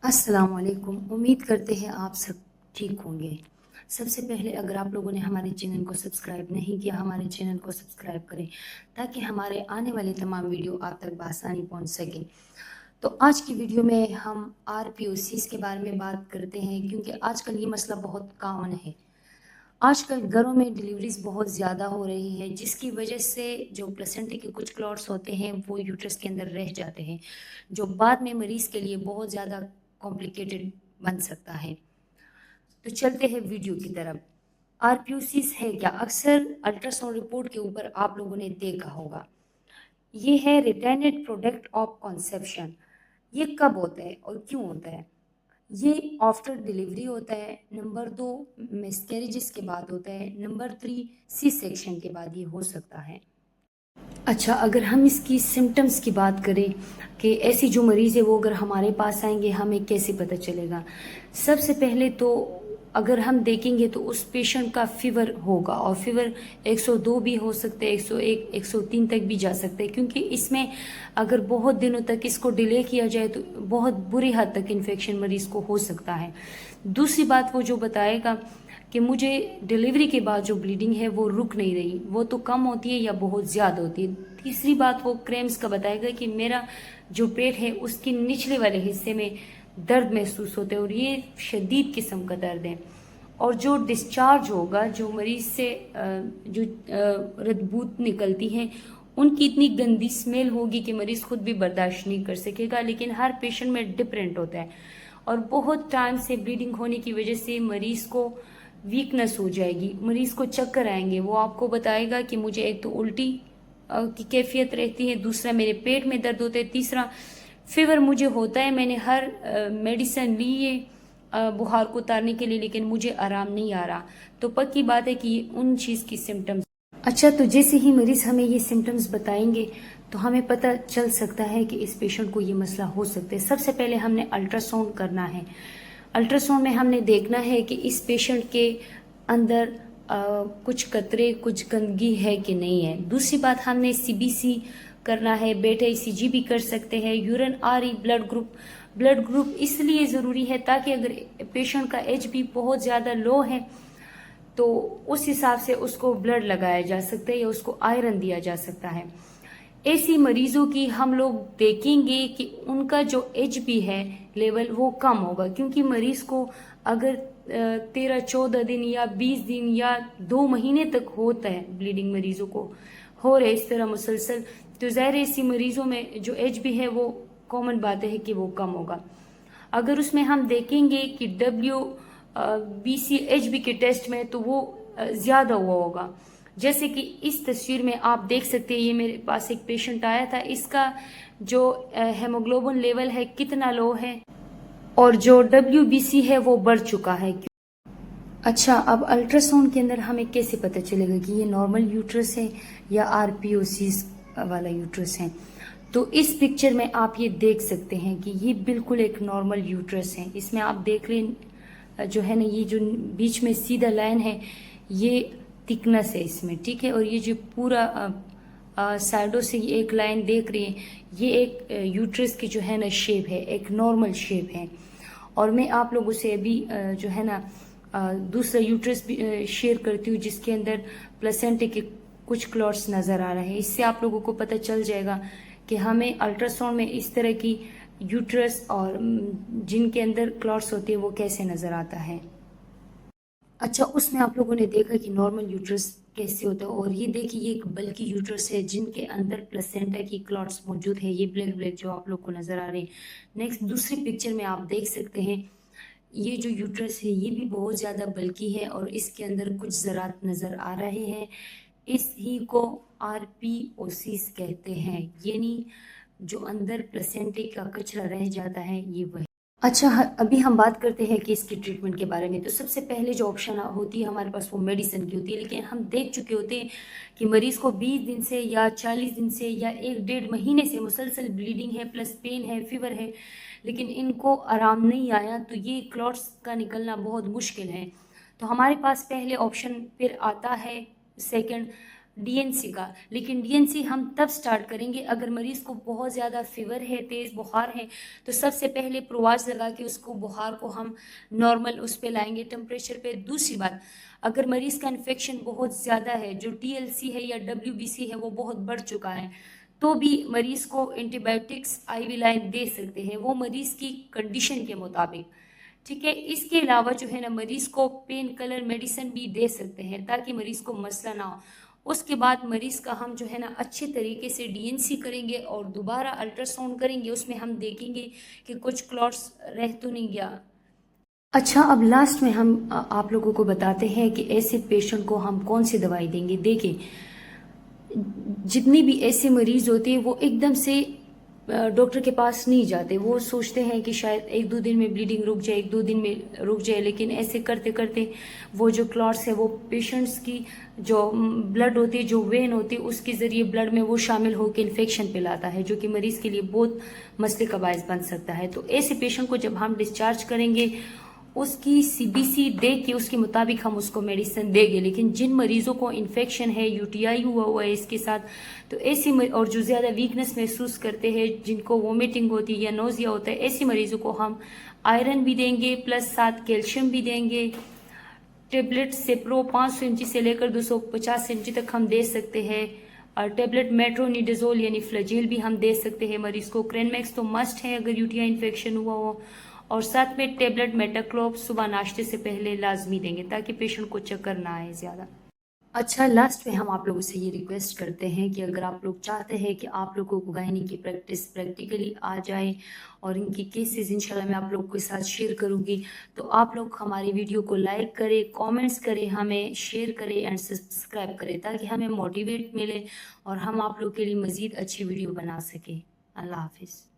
अस्सलाम वालेकुम। उम्मीद करते हैं आप सब ठीक होंगे। सबसे पहले अगर आप लोगों ने हमारे चैनल को सब्सक्राइब नहीं किया, हमारे चैनल को सब्सक्राइब करें ताकि हमारे आने वाले तमाम वीडियो आप तक बआसानी पहुंच सके। तो आज की वीडियो में हम आरपीओसीज के बारे में बात करते हैं क्योंकि आजकल ये मसला बहुत कॉमन है। आजकल घरों में डिलीवरीज बहुत ज़्यादा हो रही है जिसकी वजह से जो प्लेसेंटा के कुछ क्लॉट्स होते हैं वो यूट्रस के अंदर रह जाते हैं, जो बाद में मरीज़ के लिए बहुत ज़्यादा कॉम्प्लिकेटेड बन सकता है। तो चलते हैं वीडियो की तरफ। आरपीओसिस है क्या? अक्सर अल्ट्रासाउंड रिपोर्ट के ऊपर आप लोगों ने देखा होगा, ये है रिटेनेड प्रोडक्ट ऑफ कॉन्सेप्शन। ये कब होता है और क्यों होता है? ये आफ्टर डिलीवरी होता है। नंबर 2 मिसकैरेजेस के बाद होता है। नंबर 3 सी सेक्शन के बाद ये हो सकता है। अच्छा, अगर हम इसकी सिम्टम्स की बात करें कि ऐसी जो मरीज़ है वो अगर हमारे पास आएंगे हमें कैसे पता चलेगा? सबसे पहले तो अगर हम देखेंगे तो उस पेशेंट का फीवर होगा और फीवर 102 भी हो सकते हैं, 101 103 तक भी जा सकते हैं, क्योंकि इसमें अगर बहुत दिनों तक इसको डिले किया जाए तो बहुत बुरी हद तक इन्फेक्शन मरीज़ को हो सकता है। दूसरी बात वो जो बताएगा कि मुझे डिलीवरी के बाद जो ब्लीडिंग है वो रुक नहीं रही, वो तो कम होती है या बहुत ज़्यादा होती है। तीसरी बात वो क्रैम्स का बताएगा कि मेरा जो पेट है उसके निचले वाले हिस्से में दर्द महसूस होते हैं और ये शदीद किस्म का दर्द है। और जो डिस्चार्ज होगा, जो मरीज से जो रद्बूत निकलती है उनकी इतनी गंदी स्मेल होगी कि मरीज खुद भी बर्दाश्त नहीं कर सकेगा, लेकिन हर पेशेंट में डिफरेंट होता है। और बहुत टाइम से ब्लीडिंग होने की वजह से मरीज को वीकनेस हो जाएगी, मरीज को चक्कर आएंगे। वो आपको बताएगा कि मुझे एक तो उल्टी की कैफियत रहती है, दूसरा मेरे पेट में दर्द होता है, तीसरा फीवर मुझे होता है। मैंने हर मेडिसिन ली है बुखार को उतारने के लिए, लेकिन मुझे आराम नहीं आ रहा। तो पक्की बात है कि उन चीज़ की सिम्टम्स। अच्छा, तो जैसे ही मरीज हमें ये सिम्टम्स बताएंगे तो हमें पता चल सकता है कि इस पेशेंट को ये मसला हो सकता है। सबसे पहले हमने अल्ट्रासाउंड करना है। अल्ट्रासाउंड में हमने देखना है कि इस पेशेंट के अंदर कुछ कतरे, कुछ गंदगी है कि नहीं है। दूसरी बात, हमने सीबीसी करना है, बेटा ईसीजी भी कर सकते हैं, यूरिन आरई ब्लड ग्रुप इसलिए ज़रूरी है ताकि अगर पेशेंट का एचबी बहुत ज़्यादा लो है तो उस हिसाब से उसको ब्लड लगाया जा सकता है या उसको आयरन दिया जा सकता है। ऐसी मरीजों की हम लोग देखेंगे कि उनका जो एचबी है लेवल वो कम होगा, क्योंकि मरीज को अगर 13-14 दिन या 20 दिन या 2 महीने तक होता है, ब्लीडिंग मरीजों को हो रहे इस तरह मुसलसल, तो ज़ाहिर ऐसी मरीजों में जो एचबी है वो कॉमन बात है कि वो कम होगा। अगर उसमें हम देखेंगे कि WBC-HB के टेस्ट में तो वो ज़्यादा हुआ होगा। जैसे कि इस तस्वीर में आप देख सकते हैं, ये मेरे पास एक पेशेंट आया था, इसका जो हेमोग्लोबिन लेवल है कितना लो है और जो WBC है वो बढ़ चुका है। अच्छा, अब अल्ट्रासाउंड के अंदर हमें कैसे पता चलेगा कि ये नॉर्मल यूट्रस है या आरपीओसीज वाला यूट्रस है? तो इस पिक्चर में आप ये देख सकते हैं कि ये बिल्कुल एक नॉर्मल यूट्रस है। इसमें आप देख लें जो है ना, ये जो बीच में सीधा लाइन है ये थिकनेस है इसमें, ठीक है। और ये जो पूरा साइडों से ये एक लाइन देख रही है, ये एक यूट्रस की जो है ना शेप है, एक नॉर्मल शेप है। और मैं आप लोगों से अभी जो है ना दूसरा यूट्रस भी शेयर करती हूँ जिसके अंदर प्लेसेंटा के कुछ क्लॉट्स नज़र आ रहे हैं। इससे आप लोगों को पता चल जाएगा कि हमें अल्ट्रासाउंड में इस तरह की यूट्रस और जिनके अंदर क्लॉट्स होते हैं वो कैसे नज़र आता है। अच्छा, उसमें आप लोगों ने देखा कि नॉर्मल यूट्रस कैसे होता है, और ये देखिए ये एक बल्कि यूट्रस है जिनके अंदर प्लेसेंटा की क्लॉट्स मौजूद है, ये ब्लैक ब्लैक जो आप लोग को नज़र आ रहे हैं। नेक्स्ट दूसरी पिक्चर में आप देख सकते हैं ये जो यूट्रस है ये भी बहुत ज़्यादा बल्कि है और इसके अंदर कुछ ज़रात नज़र आ रहे हैं। इस ही को आरपीओसिस कहते हैं, यानी जो अंदर प्लेसेंटा का कचरा रह जाता है ये वही। अच्छा, अभी हम बात करते हैं कि इसकी ट्रीटमेंट के बारे में। तो सबसे पहले जो ऑप्शन होती है हमारे पास वो मेडिसिन की होती है, लेकिन हम देख चुके होते हैं कि मरीज़ को 20 दिन से या 40 दिन से या 1-1.5 महीने से मुसलसल ब्लीडिंग है, प्लस पेन है, फीवर है, लेकिन इनको आराम नहीं आया, तो ये क्लॉट्स का निकलना बहुत मुश्किल है। तो हमारे पास पहले ऑप्शन फिर आता है सेकंड DNC का। लेकिन DNC हम तब स्टार्ट करेंगे अगर मरीज़ को बहुत ज़्यादा फीवर है, तेज़ बुखार है, तो सबसे पहले प्रोवाज लगा के उसको बुखार को हम नॉर्मल उस पे लाएंगे टेम्परेचर पे। दूसरी बात, अगर मरीज़ का इन्फेक्शन बहुत ज़्यादा है, जो TLC है या WBC है वो बहुत बढ़ चुका है, तो भी मरीज़ को एंटीबायोटिक्स IV लाइन दे सकते हैं, वो मरीज़ की कंडीशन के मुताबिक। ठीक है, इसके अलावा जो है ना मरीज़ को पेन किलर मेडिसिन भी दे सकते हैं ताकि मरीज़ को मसला ना हो। उसके बाद मरीज़ का हम जो है ना अच्छे तरीके से DNC करेंगे और दोबारा अल्ट्रासाउंड करेंगे, उसमें हम देखेंगे कि कुछ क्लॉट्स रह तो नहीं गया। अच्छा, अब लास्ट में हम आप लोगों को बताते हैं कि ऐसे पेशेंट को हम कौन सी दवाई देंगे। देखिए, जितनी भी ऐसे मरीज़ होते हैं वो एकदम से डॉक्टर के पास नहीं जाते, वो सोचते हैं कि शायद 1-2 दिन में ब्लीडिंग रुक जाए, 1-2 दिन में रुक जाए, लेकिन ऐसे करते करते वो जो क्लॉट्स है वो पेशेंट्स की जो ब्लड होती है, जो वेन होती है, उसके ज़रिए ब्लड में वो शामिल होकर इन्फेक्शन फैलाता है, जो कि मरीज़ के लिए बहुत मसले का बायस बन सकता है। तो ऐसे पेशेंट को जब हम डिस्चार्ज करेंगे, उसकी CBC देख के उसके मुताबिक हम उसको मेडिसिन देंगे। लेकिन जिन मरीज़ों को इन्फेक्शन है, UTI हुआ है इसके साथ, तो ऐसी और जो ज़्यादा वीकनेस महसूस करते हैं, जिनको वोमिटिंग होती है या नोज़िया होता है, ऐसे मरीज़ों को हम आयरन भी देंगे प्लस साथ कैल्शियम भी देंगे। टेबलेट सेप्रो 500 mg से लेकर 250 mg तक हम दे सकते हैं। और टेबलेट मेट्रोनिडाजोल यानी फ्लैजेल भी हम दे सकते हैं मरीज़ को। क्रेनमैक्स तो मस्ट है अगर UTI इन्फेक्शन हुआ हो। और साथ में टेबलेट मेटाक्लोप सुबह नाश्ते से पहले लाजमी देंगे ताकि पेशेंट को चक्कर ना आए ज़्यादा। अच्छा, लास्ट में हम आप लोगों से ये रिक्वेस्ट करते हैं कि अगर आप लोग चाहते हैं कि आप लोगों को गायनी की प्रैक्टिस प्रैक्टिकली आ जाए और इनकी केसेस इंशाल्लाह मैं आप लोगों के साथ शेयर करूंगी, तो आप लोग हमारी वीडियो को लाइक करें, कमेंट्स करें, हमें शेयर करें एंड सब्सक्राइब करें ताकि हमें मोटिवेट मिले और हम आप लोग के लिए मज़ीद अच्छी वीडियो बना सकें। अल्लाह हाफिज़।